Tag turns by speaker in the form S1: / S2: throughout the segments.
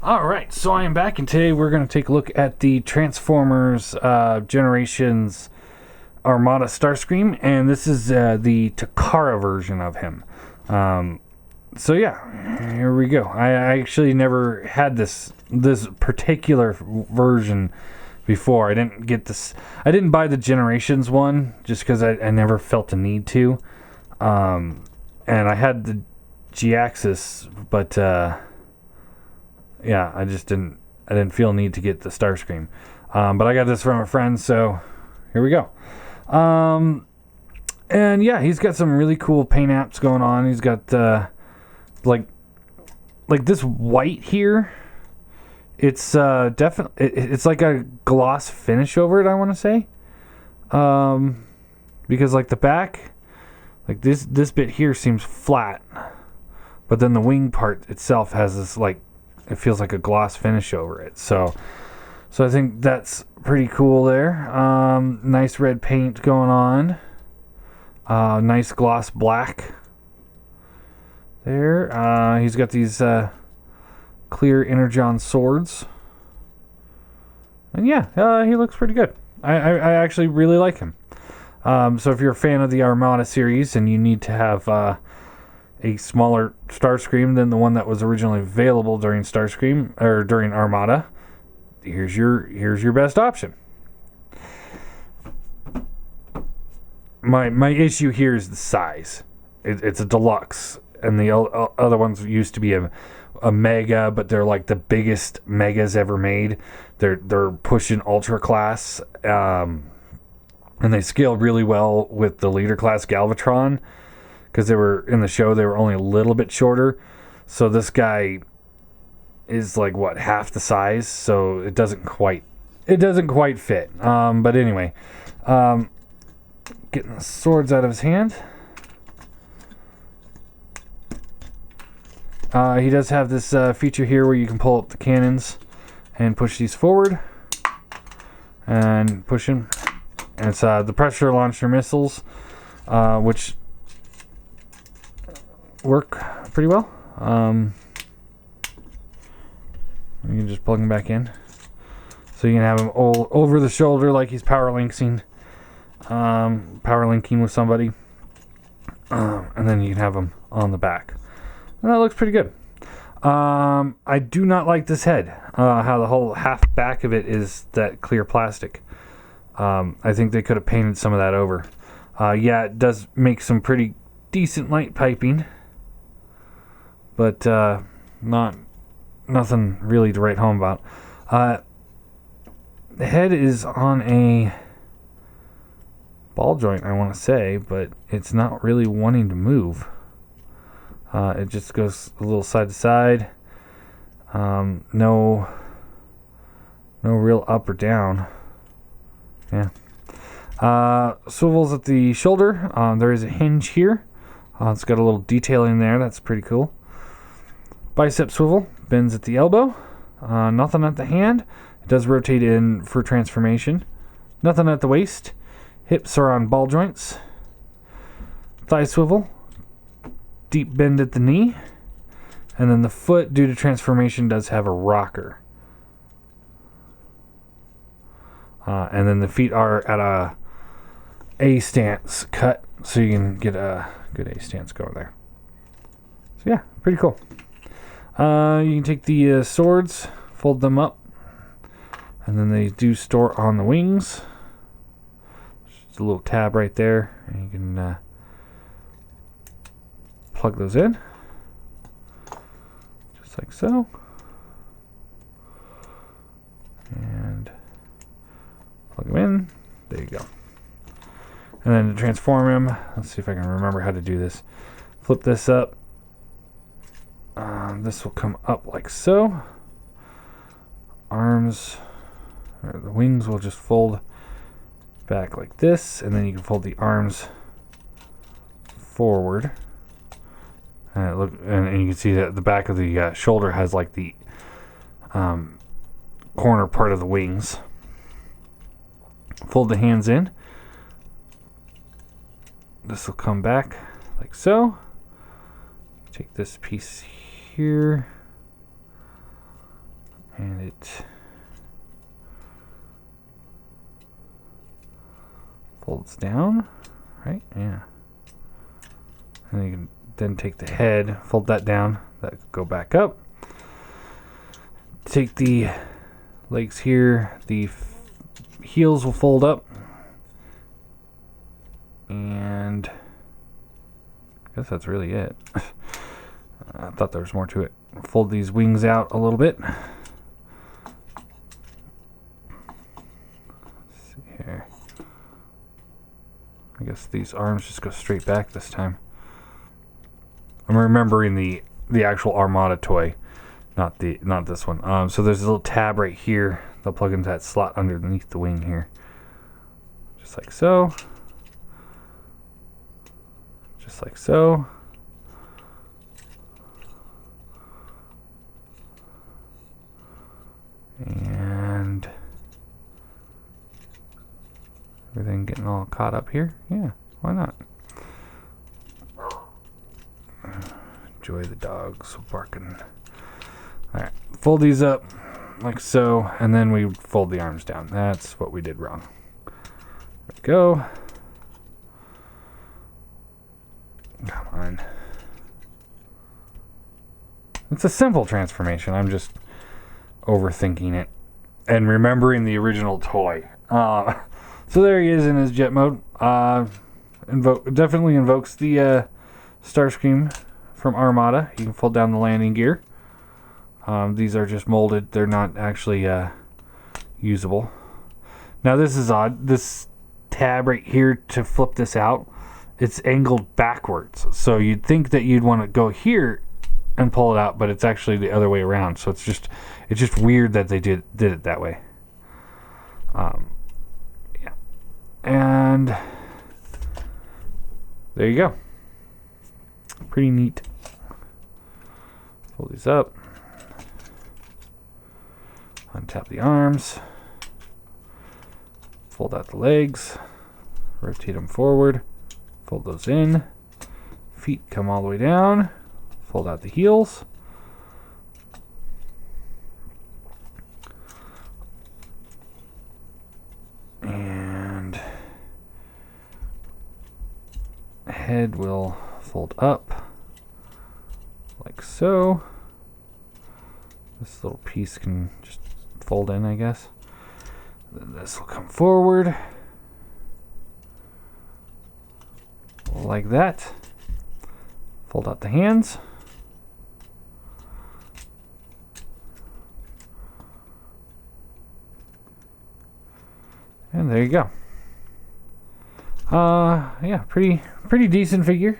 S1: Alright, so I am back, and today we're going to take a look at the Transformers Generations Armada Starscream, and this is the Takara version of him. So yeah, here we go. I actually never had this particular version before. I didn't get this. I didn't buy the Generations one just because I never felt the need to. And I had the G-Axis, but yeah, I didn't feel a need to get the Starscream. But I got this from a friend, so here we go. And yeah, he's got some really cool paint apps going on. He's got like this white here. It's definitely it's like a gloss finish over it, I want to say. Because like the back, like this bit here seems flat, but then the wing part itself has this like, it feels like a gloss finish over it. So I think that's pretty cool there. Nice red paint going on. Nice gloss black there. He's got these clear Energon swords. And yeah, he looks pretty good. I actually really like him. So if you're a fan of the Armada series and you need to have a smaller Starscream than the one that was originally available during Starscream or during Armada, here's your best option. My issue here is the size. It's a deluxe, and the other ones used to be a mega, but they're like the biggest megas ever made. They're pushing ultra class, and they scaled really well with the leader class Galvatron. Because they were in the show, they were only a little bit shorter. So this guy is like what, half the size. So it doesn't quite fit. But anyway, getting the swords out of his hand. He does have this feature here where you can pull up the cannons and push these forward and push them. And it's the pressure launcher missiles, which work pretty well. You can just plug him back in, so you can have him all over the shoulder like he's power linking with somebody, and then you can have him on the back, and that looks pretty good. I do not like this head, how the whole half back of it is that clear plastic. I think they could have painted some of that over. Yeah, it does make some pretty decent light piping, but nothing really to write home about. The head is on a ball joint, I want to say, but it's not really wanting to move. It just goes a little side to side. No real up or down. Yeah. Swivels at the shoulder. There is a hinge here. It's got a little detailing there. That's pretty cool. Bicep swivel, bends at the elbow. Nothing at the hand. It does rotate in for transformation. Nothing at the waist. Hips are on ball joints. Thigh swivel. Deep bend at the knee. And then the foot, due to transformation, does have a rocker. And then the feet are at a A stance cut, so you can get a good A stance going there. So yeah, pretty cool. You can take the swords, fold them up, and then they do store on the wings. Just a little tab right there, and you can plug those in, just like so. And plug them in. There you go. And then to transform him, let's see if I can remember how to do this. Flip this up. This will come up like so. Arms, or the wings will just fold back like this, and then you can fold the arms forward. And you can see that the back of the shoulder has like the corner part of the wings. Fold the hands in. This will come back like so. Take this piece here, And it folds down, right? Yeah. And you can then take the head, fold that down, that could go back up. Take the legs here, the heels will fold up, and I guess that's really it. I thought there was more to it. Fold these wings out a little bit. Let's see here. I guess these arms just go straight back this time. I'm remembering the actual Armada toy, not this one. So there's a little tab right here. They'll plug into that slot underneath the wing here, just like so. Just like so. And everything getting all caught up here. Yeah, why not? Enjoy the dogs barking. Alright, fold these up like so, and then we fold the arms down. That's what we did wrong. There we go. Come on. It's a simple transformation. I'm just overthinking it and remembering the original toy. So there he is in his jet mode. Definitely invokes the Starscream from Armada. You can fold down the landing gear. These are just molded. They're not actually usable. Now this is odd. This tab right here to flip this out, it's angled backwards. So you'd think that you'd want to go here and pull it out, but it's actually the other way around. So it's just weird that they did it that way. Yeah. And there you go. Pretty neat. Pull these up. Untap the arms. Fold out the legs. Rotate them forward. Fold those in. Feet come all the way down. Fold out the heels. And head will fold up like so. This little piece can just fold in, I guess. Then this will come forward like that. Fold out the hands. And there you go. Yeah, pretty decent figure.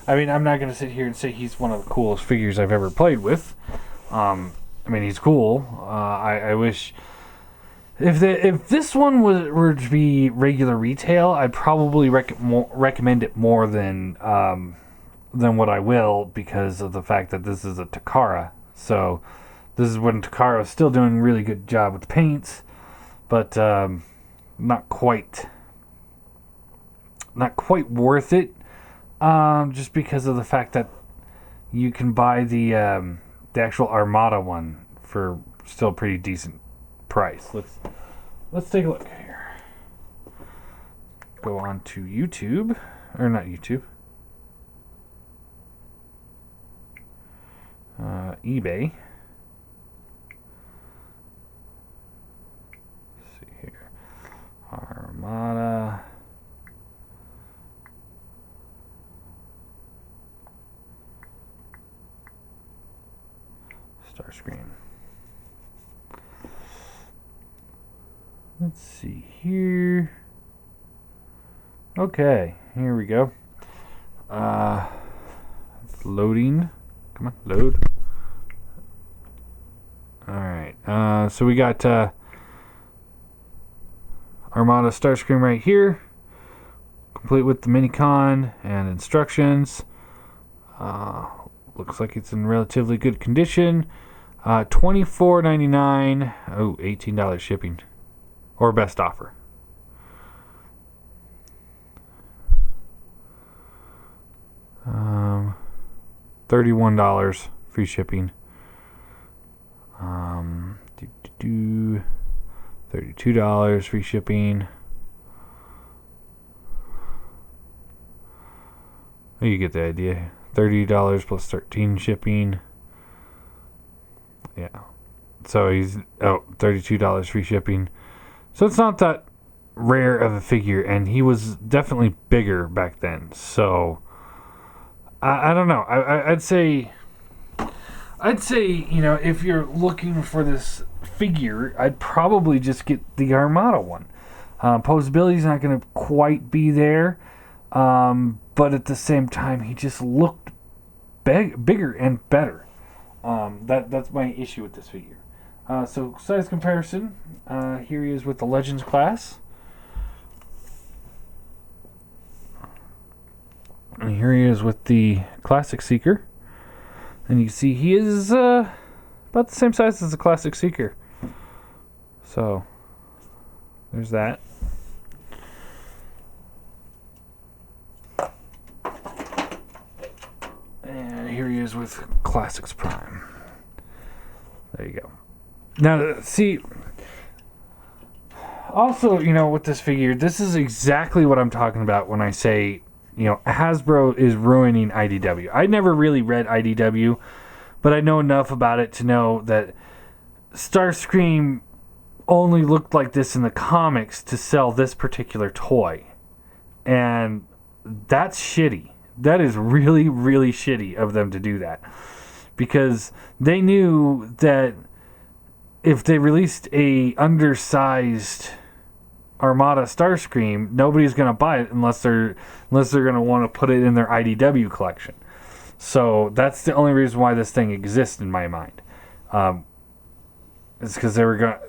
S1: I mean, I'm not gonna sit here and say he's one of the coolest figures I've ever played with. I mean, he's cool. I wish if this one were to be regular retail, I'd probably recommend it more than what I will, because of the fact that this is a Takara. So this is when Takara is still doing a really good job with the paints, but not quite worth it. Just because of the fact that you can buy the actual Armada one for still a pretty decent price. Let's take a look here. Go on to YouTube, or not YouTube. eBay. Let's see here. Armada. Starscream. Let's see here. Okay, here we go. It's loading. Come on, load. Alright, so we got Armada Starscream right here, complete with the minicon and instructions. Looks like it's in relatively good condition. $24.99. Oh, $18 shipping, or best offer. $31 free shipping. $32 free shipping. You get the idea. $30 plus 13 shipping. Yeah. So he's $32 free shipping. So it's not that rare of a figure, and he was definitely bigger back then. So I don't know. I'd say if you're looking for this figure, I'd probably just get the Armada one. Posability's not going to quite be there, but at the same time, he just looked bigger and better. That's my issue with this figure. So size comparison. Here he is with the Legends class. And here he is with the Classic Seeker. And you can see he is about the same size as the Classic Seeker. So, there's that. And here he is with Classics Prime. There you go. Now, see, also, with this figure, this is exactly what I'm talking about when I say, Hasbro is ruining IDW. I never really read IDW, but I know enough about it to know that Starscream only looked like this in the comics to sell this particular toy. And that's shitty. That is really, really shitty of them to do that. Because they knew that if they released a undersized Armada Starscream, nobody's going to buy it unless they're going to want to put it in their IDW collection. So that's the only reason why this thing exists in my mind. It's because they were going to...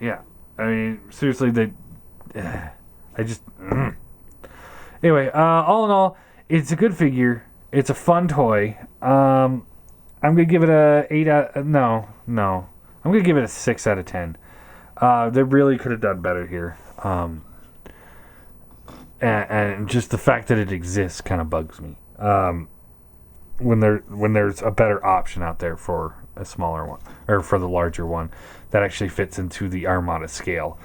S1: Yeah. I mean, seriously, Anyway, all in all, it's a good figure. It's a fun toy. I'm going to give it a 8 out... No. I'm going to give it a 6 out of 10. They really could have done better here. And just the fact that it exists kind of bugs me. When there's a better option out there for a smaller one, or for the larger one that actually fits into the Armada scale.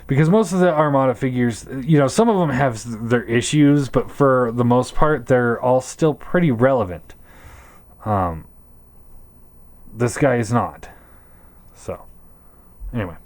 S1: Because most of the Armada figures, some of them have their issues, but for the most part, they're all still pretty relevant. This guy is not. So, anyway.